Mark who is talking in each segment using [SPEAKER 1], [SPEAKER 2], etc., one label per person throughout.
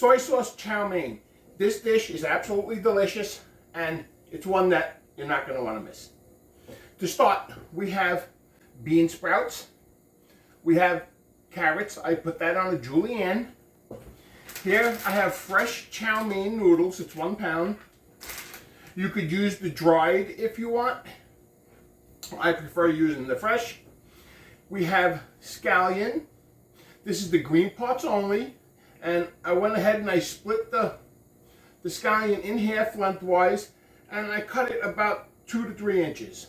[SPEAKER 1] Soy sauce chow mein. This dish is absolutely delicious, and it's one that you're not going to want to miss. To start, we have bean sprouts. We have carrots. I put that on a julienne. Here I have fresh chow mein noodles. It's 1 pound. You could use the dried if you want. I prefer using the fresh. We have scallion. This is the green parts only. And I went ahead and I split the scallion in half lengthwise, and I cut it about 2 to 3 inches.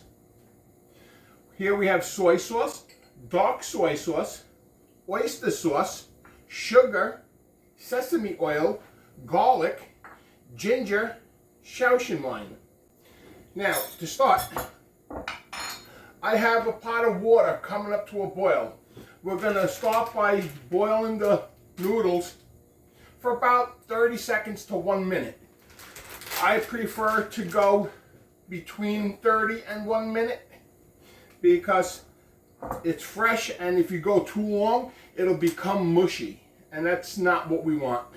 [SPEAKER 1] Here we have soy sauce, dark soy sauce, oyster sauce, sugar, sesame oil, garlic, ginger, Shaoxing wine. Now, to start, I have a pot of water coming up to a boil. We're going to start by boiling the noodles for about 30 seconds to 1 minute. I prefer to go between 30 and 1 minute because it's fresh, and if you go too long, it'll become mushy, and that's not what we want.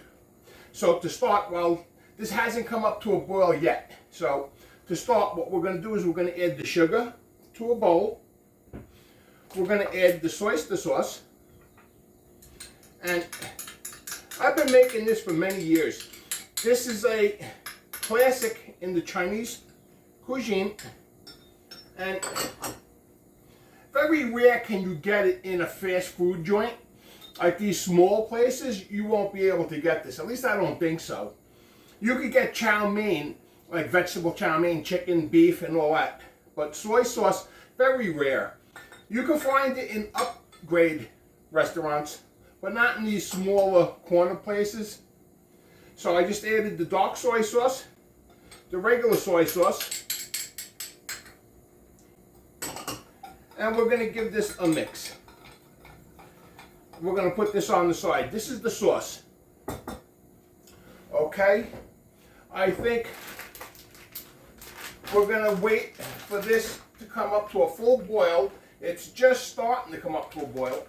[SPEAKER 1] So to start, well, this hasn't come up to a boil yet. So to start, what we're going to do is we're going to add the sugar to a bowl. We're going to add the oyster sauce. And I've been making this for many years. This is a classic in the Chinese cuisine. And very rare can you get it in a fast food joint. Like these small places, you won't be able to get this. At least I don't think so. You could get chow mein, like vegetable chow mein, chicken, beef, and all that. But soy sauce, very rare. You can find it in upgrade restaurants, but not in these smaller corner places. So I just added the dark soy sauce, the regular soy sauce, and we're going to give this a mix. We're going to put this on the side. This is the sauce. Okay, I think we're going to wait for this to come up to a full boil. It's just starting to come up to a boil.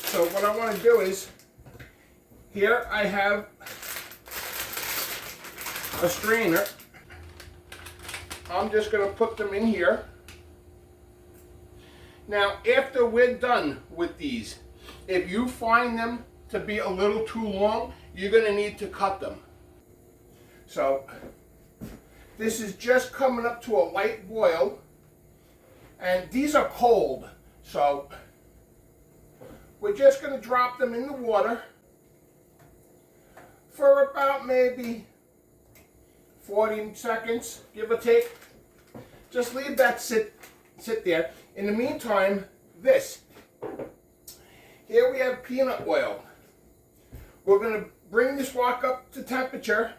[SPEAKER 1] So what I want to do is, here I have a strainer. I'm just going to put them in here. Now, after we're done with these, if you find them to be a little too long, you're going to need to cut them. So this is just coming up to a light boil, and these are cold, so we're just going to drop them in the water for about maybe 40 seconds, give or take. Just leave that sit there. In the meantime, this. Here we have peanut oil. We're going to bring this wok up to temperature.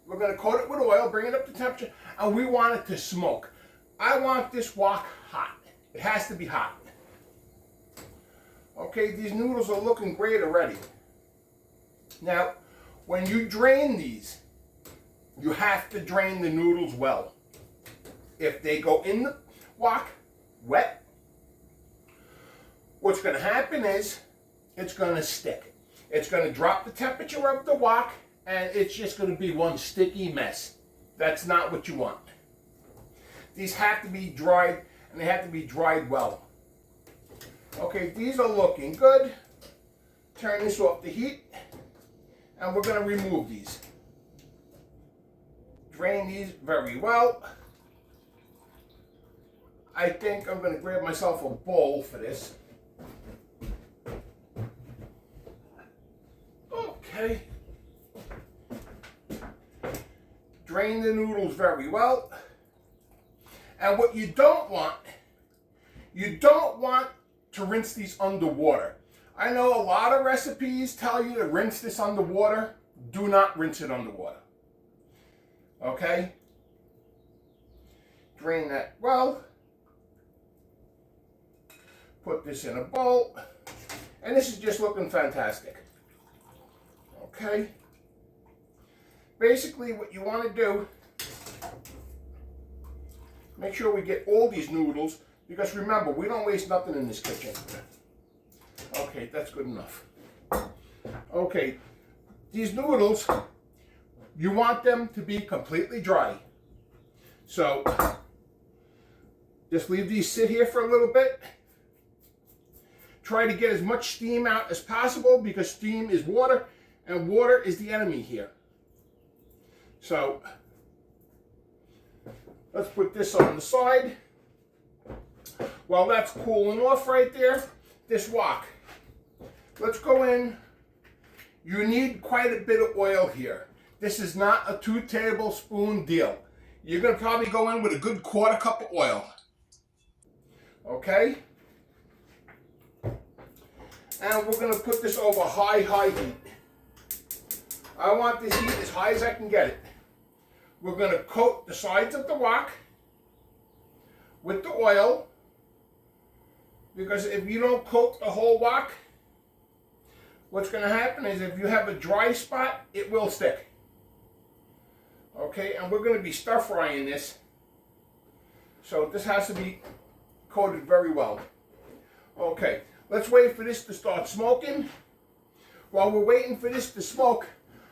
[SPEAKER 1] We're going to coat it with oil, bring it up to temperature, and we want it to smoke. I want this wok hot. It has to be hot. Okay, these noodles are looking great already. Now, when you drain these, you have to drain the noodles well. If they go in the wok wet, what's going to happen is it's going to stick. It's going to drop the temperature of the wok, and it's just going to be one sticky mess. That's not what you want. These have to be dried, and they have to be dried well. Okay, these are looking good. Turn this off the heat, and we're going to remove these. Drain these very well. I think I'm going to grab myself a bowl for this. Okay. Drain the noodles very well. And what you don't want to rinse these underwater. I know a lot of recipes tell you to rinse this underwater. Do not rinse it underwater. Okay? Drain that well. Put this in a bowl. And this is just looking fantastic. Okay? Basically, what you want to do, make sure we get all these noodles, because remember, we don't waste nothing in this kitchen. Okay, that's good enough. Okay, these noodles, you want them to be completely dry. So just leave these sit here for a little bit. Try to get as much steam out as possible because steam is water and water is the enemy here. So let's put this on the side. While that's cooling off right there, this wok. Let's go in. You need quite a bit of oil here. This is not a 2 tablespoon deal. You're going to probably go in with a good 1/4 cup of oil. Okay? And we're going to put this over high heat. I want this heat as high as I can get it. We're going to coat the sides of the wok with the oil, because if you don't coat the whole wok, what's going to happen is if you have a dry spot, it will stick. Okay, and we're going to be stir frying this, so this has to be coated very well. Okay, let's wait for this to start smoking. While we're waiting for this to smoke,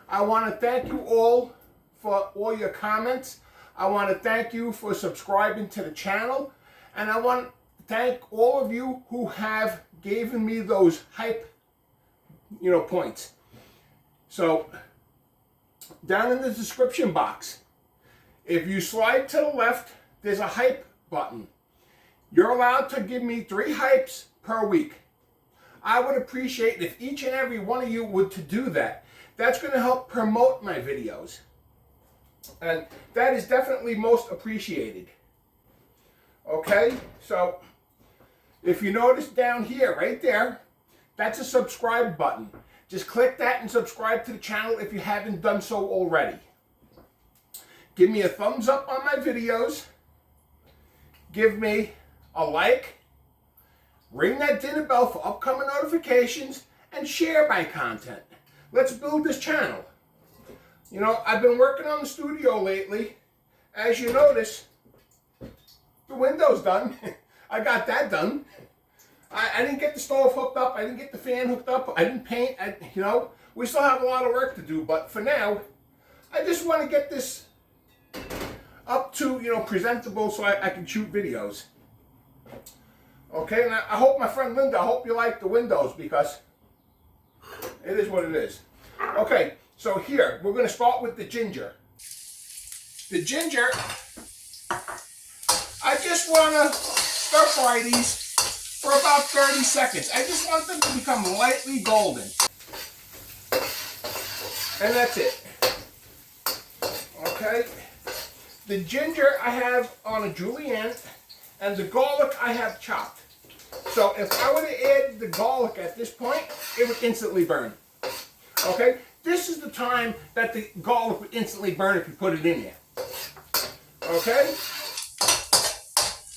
[SPEAKER 1] I want to thank you all for all your comments. I want to thank you for subscribing to the channel, and I want to thank all of you who have given me those hype, points. So down in the description box, if you slide to the left, there's a hype button. You're allowed to give me 3 hypes per week. I would appreciate if each and every one of you would to do that. That's going to help promote my videos. And that is definitely most appreciated. Okay, so if you notice down here, right there, that's a subscribe button. Just click that and subscribe to the channel if you haven't done so already. Give me a thumbs up on my videos. Give me a like. Ring that dinner bell for upcoming notifications and share my content. Let's build this channel. I've been working on the studio lately. As you notice, the window's done. I got that done. I didn't get the stove hooked up. I didn't get the fan hooked up. I didn't paint. We still have a lot of work to do. But for now, I just want to get this up to, presentable so I can shoot videos. Okay, and I hope, my friend Linda, I hope you like the windows because it is what it is. Okay, so here, we're going to start with the ginger. The ginger, I just want to stir fry these for about 30 seconds. I just want them to become lightly golden. And that's it. Okay. The ginger I have on a julienne, and the garlic I have chopped. So if I were to add the garlic at this point, it would instantly burn. Okay? This is the time that the garlic would instantly burn if you put it in there. Okay?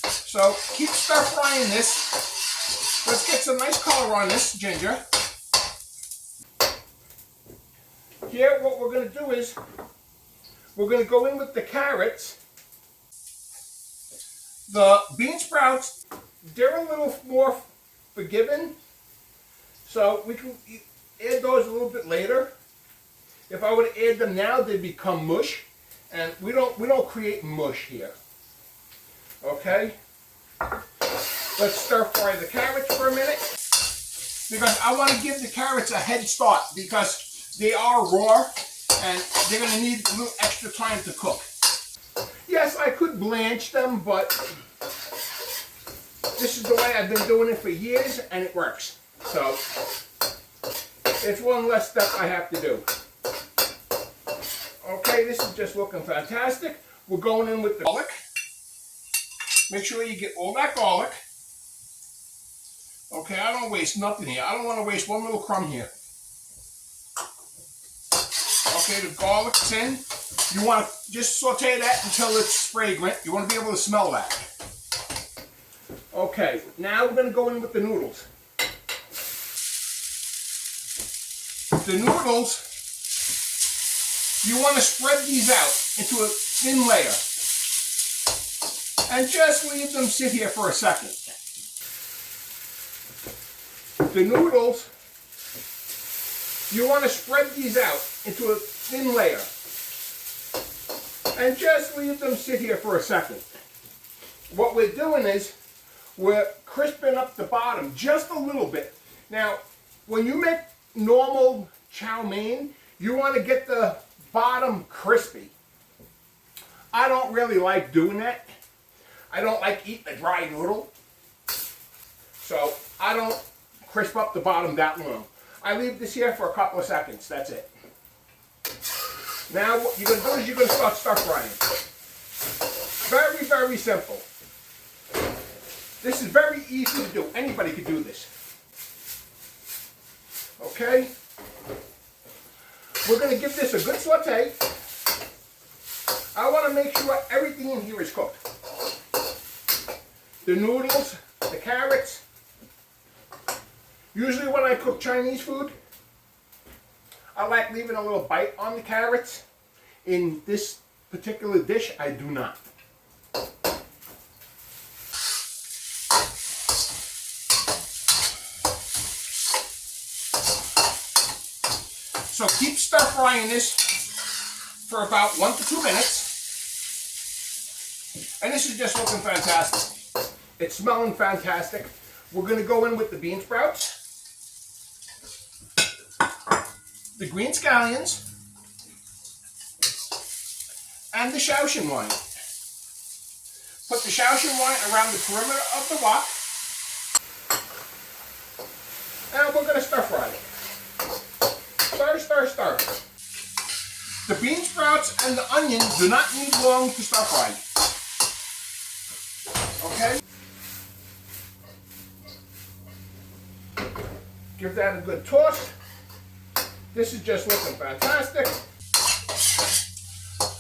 [SPEAKER 1] So keep stir frying this. Let's get some nice color on this ginger. Here, what we're going to do is, we're going to go in with the carrots. The bean sprouts, they're a little more forgiving, so we can add those a little bit later. If I were to add them now, they'd become mush, and we don't create mush here. Okay? Let's stir fry the carrots for a minute, because I want to give the carrots a head start because they are raw and they're going to need a little extra time to cook. Yes, I could blanch them, but this is the way I've been doing it for years and it works. So it's one less step I have to do. Okay, this is just looking fantastic. We're going in with the garlic. Make sure you get all that garlic. Okay, I don't waste nothing here. I don't want to waste one little crumb here. Okay, the garlic's in. You want to just saute that until it's fragrant. You want to be able to smell that. Okay, now we're going to go in with the noodles. The noodles, you want to spread these out into a thin layer. And just leave them sit here for a second. The noodles, You want to spread these out into a thin layer. And just leave them sit here for a second. What we're doing is we're crisping up the bottom just a little bit. Now, when you make normal chow mein, you want to get the bottom crispy. I don't really like doing that. I don't like eating a dry noodle. So I don't crisp up the bottom that long. I leave this here for a couple of seconds. That's it. Now what you're going to do is you're going to start stir frying. Very, very simple. This is very easy to do. Anybody could do this. Okay? We're going to give this a good saute. I want to make sure everything in here is cooked. The noodles, the carrots. Usually when I cook Chinese food, I like leaving a little bite on the carrots. In this particular dish, I do not. So keep stir frying this for about 1 to 2 minutes. And this is just looking fantastic. It's smelling fantastic. We're going to go in with the bean sprouts, the green scallions, and the Shaoxing wine. Put the Shaoxing wine around the perimeter of the wok. And we're going to stir fry it. Stir, stir, stir. The bean sprouts and the onion do not need long to stir fry. Okay? Give that a good toss. This is just looking fantastic.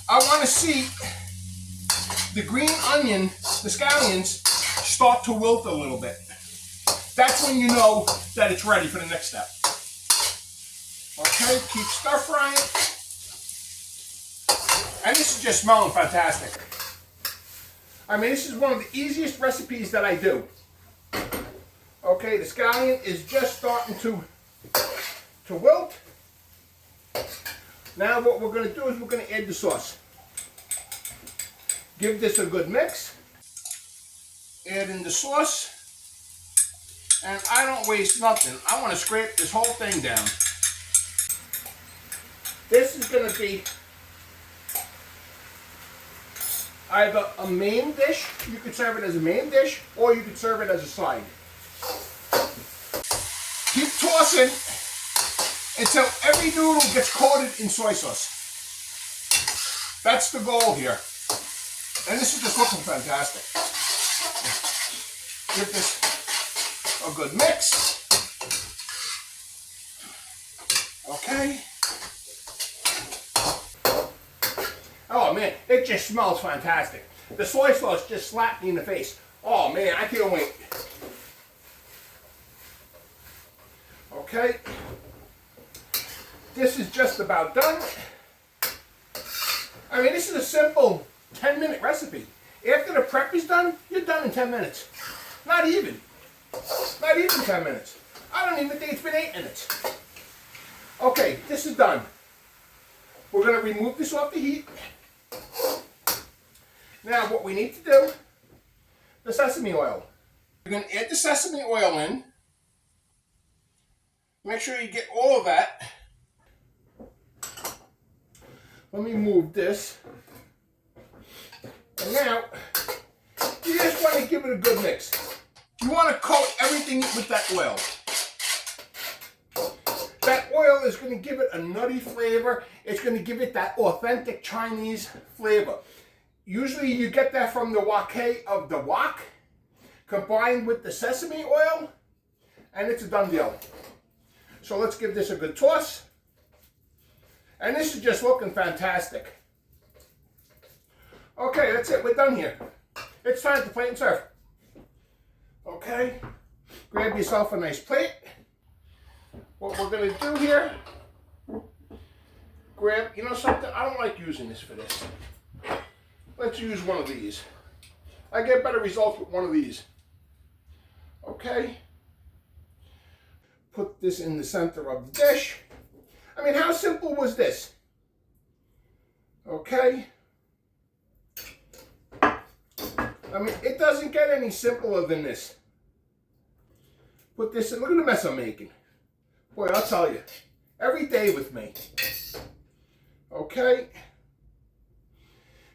[SPEAKER 1] I want to see the green onion, the scallions, start to wilt a little bit. That's when you know that it's ready for the next step. Okay, keep stir frying. And this is just smelling fantastic. I mean, this is one of the easiest recipes that I do. Okay, the scallion is just starting to wilt. Now what we're going to do is we're going to add the sauce. Give this a good mix. Add in the sauce. And I don't waste nothing. I want to scrape this whole thing down. This is going to be either a main dish, you could serve it as a main dish, or you could serve it as a side. Keep tossing until every noodle gets coated in soy sauce. That's the goal here. And this is just looking fantastic. Give this a good mix. Okay. Oh man, it just smells fantastic. The soy sauce just slapped me in the face. Oh man, I can't wait. Okay. This is just about done. I mean, this is a simple 10-minute recipe. After the prep is done, you're done in 10 minutes. Not even. Not even 10 minutes. I don't even think it's been 8 minutes. Okay, this is done. We're going to remove this off the heat. Now what we need to do, the sesame oil. You're going to add the sesame oil in. Make sure you get all of that. Let me move this. And now, you just want to give it a good mix. You want to coat everything with that oil. That oil is going to give it a nutty flavor. It's going to give it that authentic Chinese flavor. Usually you get that from the wok of the wok, combined with the sesame oil, and it's a done deal. So let's give this a good toss. And this is just looking fantastic. Okay, that's it. We're done here. It's time to plate and serve. Okay, grab yourself a nice plate. What we're going to do here, grab, you know something? I don't like using this for this. Let's use one of these. I get better results with one of these. Okay. Put this in the center of the dish. I mean, how simple was this? Okay? I mean, it doesn't get any simpler than this. Put this in. Look at the mess I'm making. Boy, I'll tell you. Every day with me. Okay?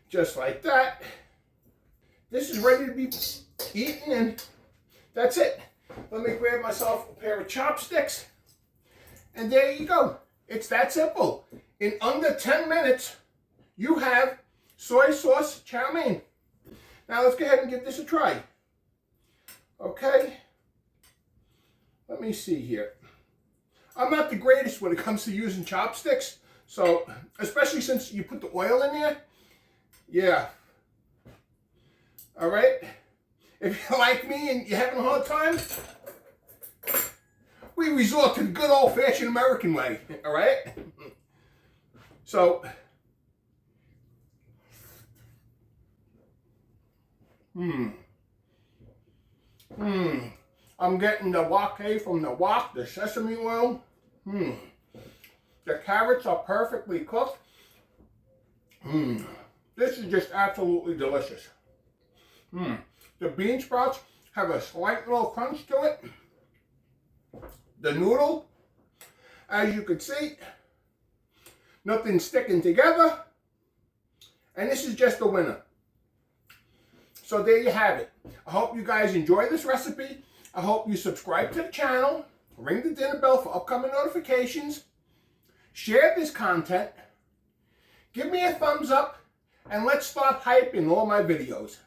[SPEAKER 1] Just like that. This is ready to be eaten, and that's it. Let me grab myself a pair of chopsticks. And there you go. It's that simple. In under 10 minutes, you have soy sauce chow mein. Now let's go ahead and give this a try. Okay? Let me see here. I'm not the greatest when it comes to using chopsticks. So, especially since you put the oil in there. Yeah. Alright? If you're like me and you're having a hard time, we resort to the good old-fashioned American way. Alright? So, I'm getting the wok from the wok, the sesame oil. The carrots are perfectly cooked. This is just absolutely delicious. The bean sprouts have a slight little crunch to it. The noodle, as you can see, nothing's sticking together. And this is just a winner. So there you have it. I hope you guys enjoy this recipe. I hope you subscribe to the channel. Ring the dinner bell for upcoming notifications. Share this content. Give me a thumbs up. And let's start hyping all my videos.